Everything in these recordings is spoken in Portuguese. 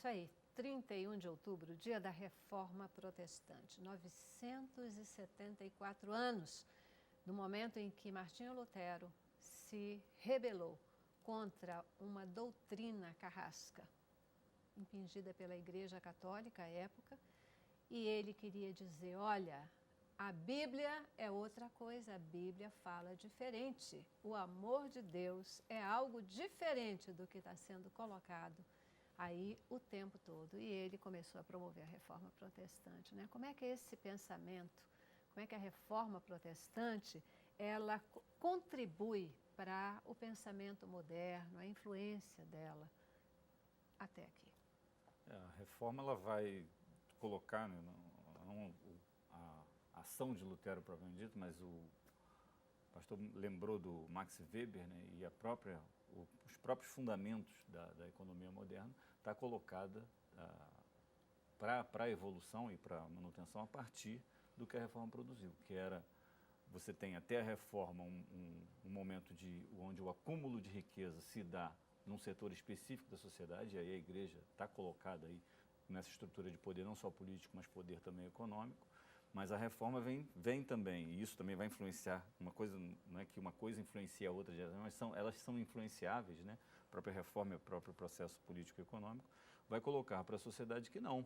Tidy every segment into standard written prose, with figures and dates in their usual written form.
Isso aí, 31 de outubro, dia da Reforma Protestante, 974 anos do momento em que Martinho Lutero se rebelou contra uma doutrina carrasca, impingida pela Igreja Católica à época, e ele queria dizer, olha, a Bíblia é outra coisa, a Bíblia fala diferente. O amor de Deus é algo diferente do que está sendo colocado aí o tempo todo. E ele começou a promover a Reforma Protestante, né? Como é que é esse pensamento, como é que a Reforma Protestante, ela contribui para o pensamento moderno, a influência dela até aqui? A reforma ela vai colocar, né, a ação de Lutero propriamente dito, mas o pastor lembrou do Max Weber, né, e os próprios fundamentos da economia moderna está colocada para a evolução e para a manutenção a partir do que a reforma produziu, que era, você tem até a reforma um momento onde o acúmulo de riqueza se dá num setor específico da sociedade, e aí a igreja está colocada aí nessa estrutura de poder não só político, mas poder também econômico. Mas a reforma vem também, e isso também vai influenciar, uma coisa, não é que uma coisa influencia a outra, mas elas são influenciáveis, né? A própria reforma e o próprio processo político e econômico vai colocar para a sociedade que não.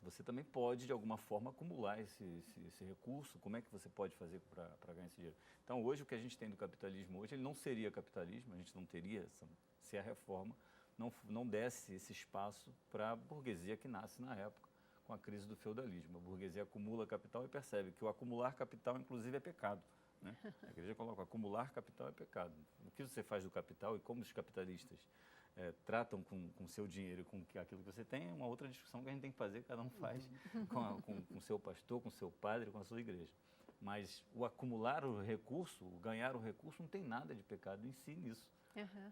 Você também pode, de alguma forma, acumular esse recurso. Como é que você pode fazer para ganhar esse dinheiro? Então, hoje, o que a gente tem do capitalismo hoje, ele não seria capitalismo, a gente não teria, se a reforma não desse esse espaço para a burguesia que nasce na época, com a crise do feudalismo. A burguesia acumula capital e percebe que o acumular capital, inclusive, é pecado, né? A igreja coloca, acumular capital é pecado. O que você faz do capital e como os capitalistas tratam com o seu dinheiro, com aquilo que você tem, é uma outra discussão que a gente tem que fazer, cada um faz com o seu pastor, com o seu padre, com a sua igreja. Mas o acumular o recurso, o ganhar o recurso, não tem nada de pecado em si nisso.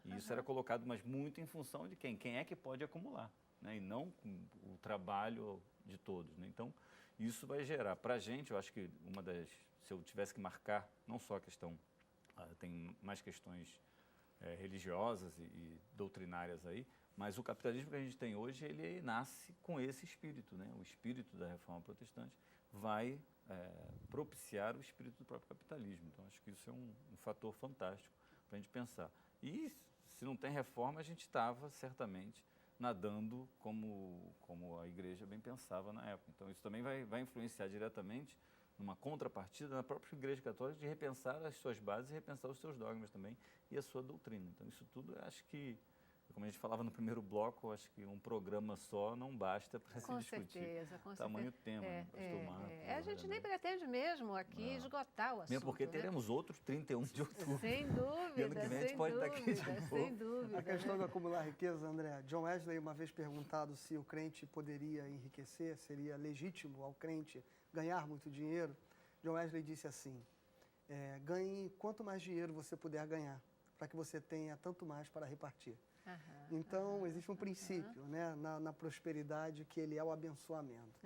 E isso era colocado, mas muito em função de quem? Quem é que pode acumular, né? E não com o trabalho de todos, né? Então, isso vai gerar, para a gente, eu acho que se eu tivesse que marcar, não só a questão, tem mais questões religiosas e doutrinárias aí, mas o capitalismo que a gente tem hoje, ele nasce com esse espírito, né? O espírito da reforma protestante vai propiciar o espírito do próprio capitalismo. Então, acho que isso é um fator fantástico para a gente pensar. E se não tem reforma, a gente estava certamente nadando como a igreja bem pensava na época. Então, isso também vai influenciar diretamente numa contrapartida na própria Igreja Católica de repensar as suas bases e repensar os seus dogmas também e a sua doutrina. Então, isso tudo, eu acho que, como a gente falava no primeiro bloco, eu acho que um programa só não basta para se discutir tamanho tema, né, pastor Marcos. A gente nem pretende mesmo aqui esgotar o assunto. Mesmo porque teremos outros 31 de outubro. Sem dúvida, e ano que vem a gente pode estar aqui de novo. Sem dúvida. A questão do acumular riqueza, André, John Wesley, uma vez perguntado se o crente poderia enriquecer, seria legítimo ao crente ganhar muito dinheiro, John Wesley disse assim, ganhe quanto mais dinheiro você puder ganhar, para que você tenha tanto mais para repartir. Então, existe um princípio, né, na prosperidade, que ele é o abençoamento.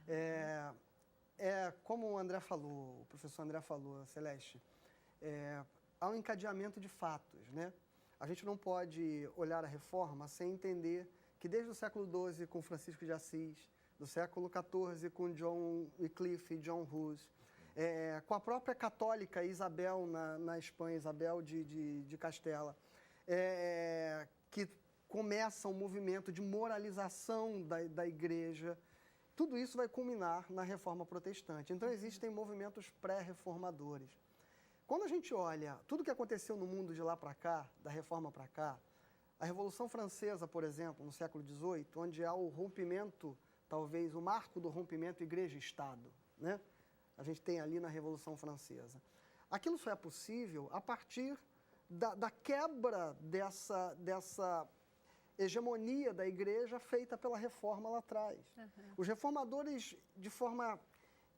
Né? Como o André falou, o professor André falou, Celeste, há um encadeamento de fatos. Né? A gente não pode olhar a reforma sem entender que desde o século XII, com Francisco de Assis, do século XIV, com John Wycliffe e John Hus, com a própria católica Isabel na Espanha, Isabel de Castela, que começa um movimento de moralização da igreja. Tudo isso vai culminar na Reforma Protestante. Então, existem movimentos pré-reformadores. Quando a gente olha tudo que aconteceu no mundo de lá para cá, da Reforma para cá, a Revolução Francesa, por exemplo, no século XVIII, onde há o rompimento, talvez o marco do rompimento igreja-estado, né? A gente tem ali na Revolução Francesa. Aquilo só é possível a partir da quebra dessa hegemonia da igreja feita pela reforma lá atrás. Os reformadores, de forma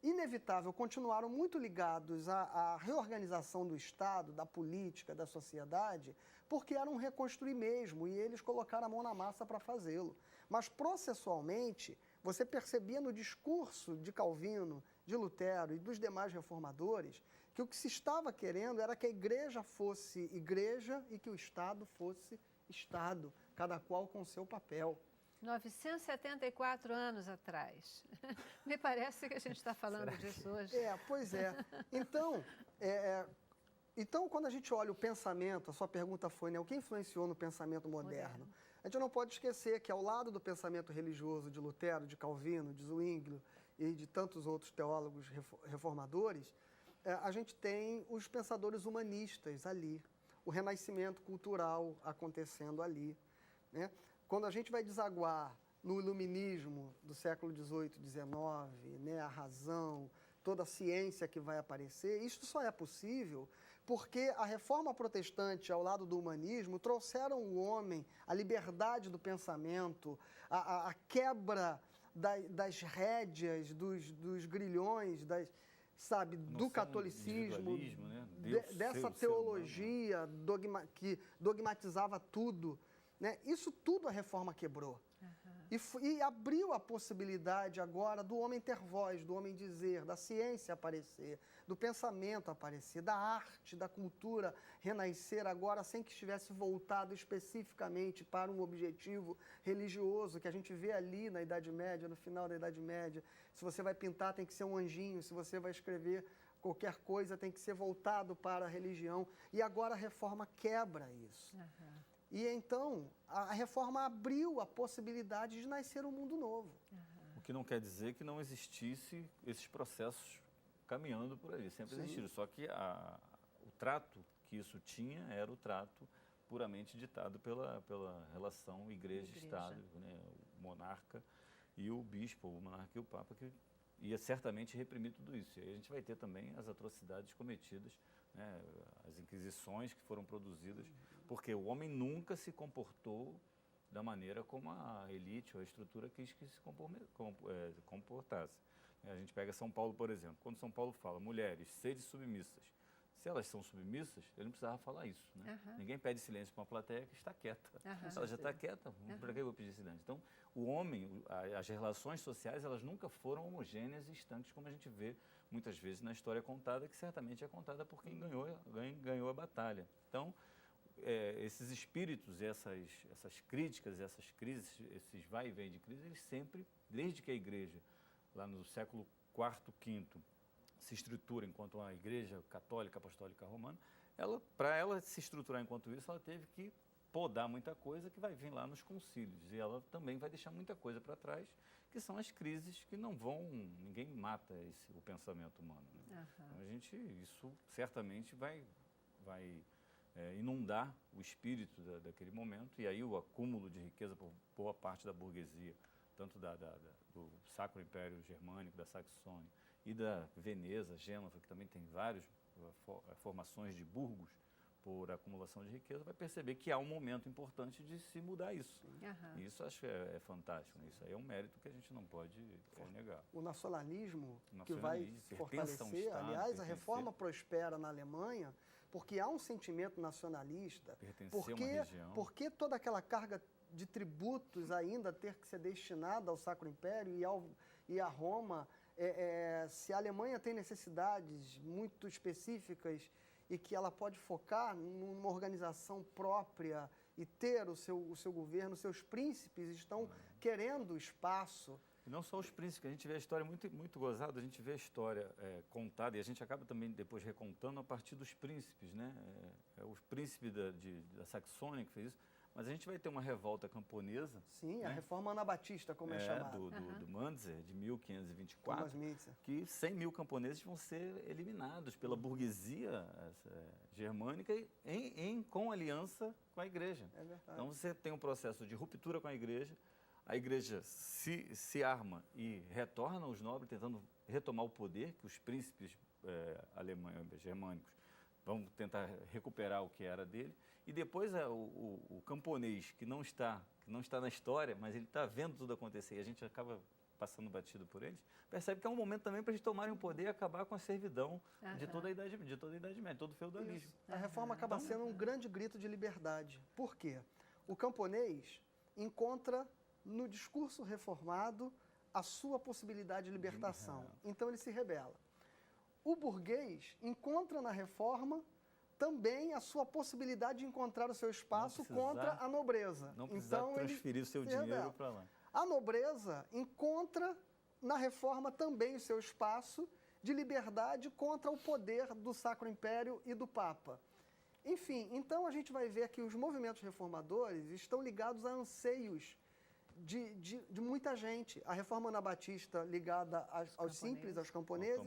inevitável, continuaram muito ligados à reorganização do Estado, da política, da sociedade, porque era um reconstruir mesmo, e eles colocaram a mão na massa para fazê-lo. Mas, processualmente, você percebia no discurso de Calvino, de Lutero e dos demais reformadores que o que se estava querendo era que a igreja fosse igreja e que o Estado fosse Estado, cada qual com o seu papel. 974 anos atrás. Me parece que a gente está falando disso hoje. Pois é. Então, quando a gente olha o pensamento, a sua pergunta foi, né, o que influenciou no pensamento moderno? A gente não pode esquecer que, ao lado do pensamento religioso de Lutero, de Calvino, de Zwinglio e de tantos outros teólogos reformadores, a gente tem os pensadores humanistas ali, o renascimento cultural acontecendo ali, né? Quando a gente vai desaguar no iluminismo do século XVIII, XIX, né, a razão, toda a ciência que vai aparecer, isso só é possível porque a reforma protestante, ao lado do humanismo, trouxeram o homem, a liberdade do pensamento, a quebra das rédeas, dos grilhões, do catolicismo, né? dessa teologia que dogmatizava tudo, né? Isso tudo a reforma quebrou. E abriu a possibilidade agora do homem ter voz, do homem dizer, da ciência aparecer, do pensamento aparecer, da arte, da cultura renascer agora sem que estivesse voltado especificamente para um objetivo religioso que a gente vê ali na Idade Média, no final da Idade Média. Se você vai pintar tem que ser um anjinho, se você vai escrever qualquer coisa tem que ser voltado para a religião. E agora a reforma quebra isso. E então, a reforma abriu a possibilidade de nascer um mundo novo. O que não quer dizer que não existisse esses processos caminhando por ali, sempre existiram. Só que o trato que isso tinha era o trato puramente ditado pela relação igreja-estado, né? O monarca e o bispo, o monarca e o papa, que ia certamente reprimir tudo isso. E aí a gente vai ter também as atrocidades cometidas, né? As inquisições que foram produzidas, porque o homem nunca se comportou da maneira como a elite ou a estrutura quis que se comportasse. A gente pega São Paulo, por exemplo. Quando São Paulo fala, mulheres, sede submissas. Se elas são submissas, ele não precisava falar isso, né? Ninguém pede silêncio para uma plateia que está quieta. Se ela já está quieta, para que eu vou pedir silêncio? Então, o homem, as relações sociais, elas nunca foram homogêneas e estanques, como a gente vê muitas vezes na história contada, que certamente é contada por quem ganhou a batalha. Então, esses espíritos, essas críticas, essas crises, esses vai e vem de crise, eles sempre, desde que a igreja, lá no século IV, V, se estrutura enquanto uma igreja católica, apostólica romana, para ela se estruturar enquanto isso, ela teve que podar muita coisa que vai vir lá nos concílios. E ela também vai deixar muita coisa para trás, que são as crises que não vão, ninguém mata o pensamento humano, né? Então, isso certamente vai inundar o espírito daquele momento, e aí o acúmulo de riqueza por boa parte da burguesia, tanto do Sacro Império Germânico, da Saxônia, e da Veneza, Gênova, que também tem várias formações de burgos por acumulação de riqueza, vai perceber que há um momento importante de se mudar isso. E isso acho que é fantástico, né? Isso aí é um mérito que a gente não pode negar. O nacionalismo que vai fortalecer, aliás, a reforma prospera na Alemanha porque há um sentimento nacionalista, porque toda aquela carga de tributos ainda ter que ser destinada ao Sacro Império e a Roma. Se a Alemanha tem necessidades muito específicas e que ela pode focar numa organização própria e ter o seu governo, seus príncipes estão querendo espaço. E não só os príncipes, a gente vê a história muito, muito gozada, a gente vê a história contada e a gente acaba também depois recontando a partir dos príncipes, né? Os príncipes da Saxônia que fez isso. Mas a gente vai ter uma revolta camponesa. Sim, né? A reforma anabatista, como é chamada. Do Münzer, de 1524, que 100 mil camponeses vão ser eliminados pela burguesia germânica com aliança com a igreja. É verdade. Então você tem um processo de ruptura com a igreja se arma e retorna os nobres, tentando retomar o poder, que os príncipes germânicos vão tentar recuperar o que era dele. E depois o camponês que não está na história, mas ele está vendo tudo acontecer e a gente acaba passando batido por eles, percebe que é um momento também para eles tomarem o poder e acabar com a servidão de toda a Idade Média, todo o feudalismo. A reforma acaba sendo um grande grito de liberdade. Por quê? O camponês encontra no discurso reformado a sua possibilidade de libertação. Então ele se rebela. O burguês encontra na reforma também a sua possibilidade de encontrar o seu espaço contra a nobreza. Não precisar transferir o seu dinheiro para lá. A nobreza encontra na reforma também o seu espaço de liberdade contra o poder do Sacro Império e do Papa. Enfim, então a gente vai ver que os movimentos reformadores estão ligados a anseios de muita gente. A reforma anabatista ligada aos simples, aos camponeses,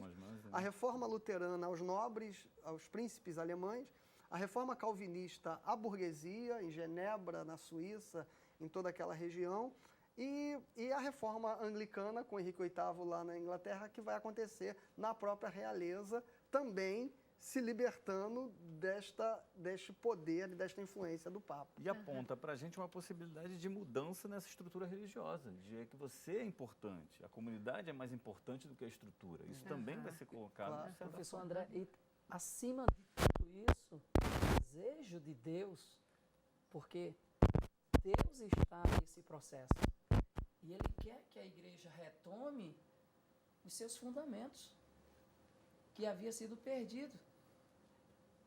a reforma luterana aos nobres, aos príncipes alemães, a reforma calvinista à burguesia, em Genebra, na Suíça, em toda aquela região, e a reforma anglicana, com Henrique VIII lá na Inglaterra, que vai acontecer na própria realeza, também se libertando deste poder e desta influência do Papa. E aponta para a gente uma possibilidade de mudança nessa estrutura religiosa, de que você é importante, a comunidade é mais importante do que a estrutura. Isso também vai ser colocado. Claro, professor André, e acima de tudo isso, o desejo de Deus, porque Deus está nesse processo e Ele quer que a igreja retome os seus fundamentos, que havia sido perdido.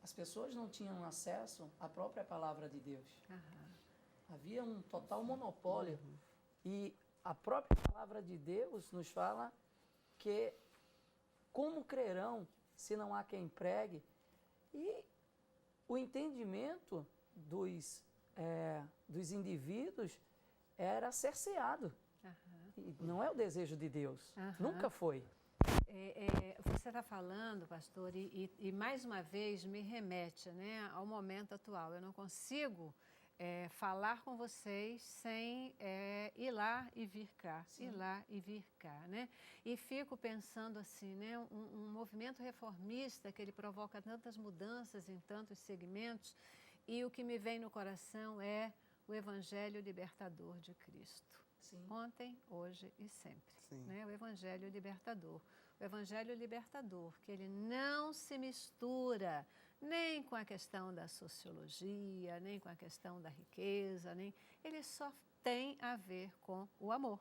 As pessoas não tinham acesso à própria palavra de Deus. Havia um total monopólio. E a própria palavra de Deus nos fala que como crerão se não há quem pregue? E o entendimento dos indivíduos era cerceado. E não é o desejo de Deus. Nunca foi. Você está falando, pastor, e mais uma vez me remete, né, ao momento atual. Eu não consigo falar com vocês sem ir lá e vir cá, ir lá e vir cá, né? E fico pensando assim, né, um movimento reformista que ele provoca tantas mudanças em tantos segmentos, e o que me vem no coração é o Evangelho libertador de Cristo. Ontem, hoje e sempre, né? O Evangelho libertador. O Evangelho libertador, que ele não se mistura nem com a questão da sociologia, nem com a questão da riqueza, ele só tem a ver com o amor,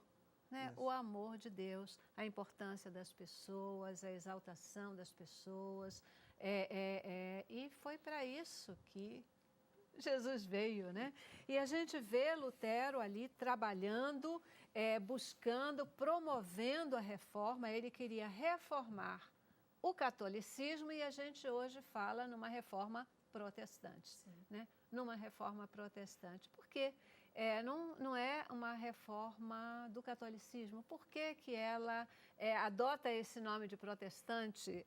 né? O amor de Deus, a importância das pessoas, a exaltação das pessoas, e foi para isso que Jesus veio, né? E a gente vê Lutero ali trabalhando, buscando, promovendo a reforma. Ele queria reformar o catolicismo e a gente hoje fala numa reforma protestante, né? Numa reforma protestante. Por quê? Não é uma reforma do catolicismo. Por que que ela adota esse nome de protestante?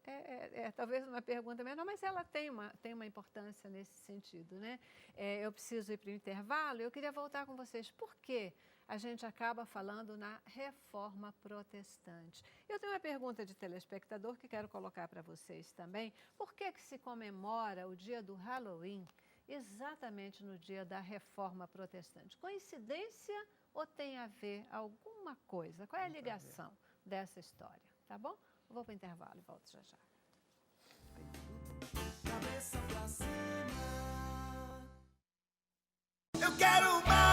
Talvez uma pergunta menor, mas ela tem uma importância nesse sentido, né? Eu preciso ir para o intervalo e eu queria voltar com vocês. Por que a gente acaba falando na reforma protestante? Eu tenho uma pergunta de telespectador que quero colocar para vocês também. Por que que se comemora o dia do Halloween exatamente no dia da reforma protestante? Coincidência ou tem a ver alguma coisa? Qual é a ligação dessa história? Tá bom? Eu vou para o intervalo e volto já já. Cabeça pra cima. Eu quero mais.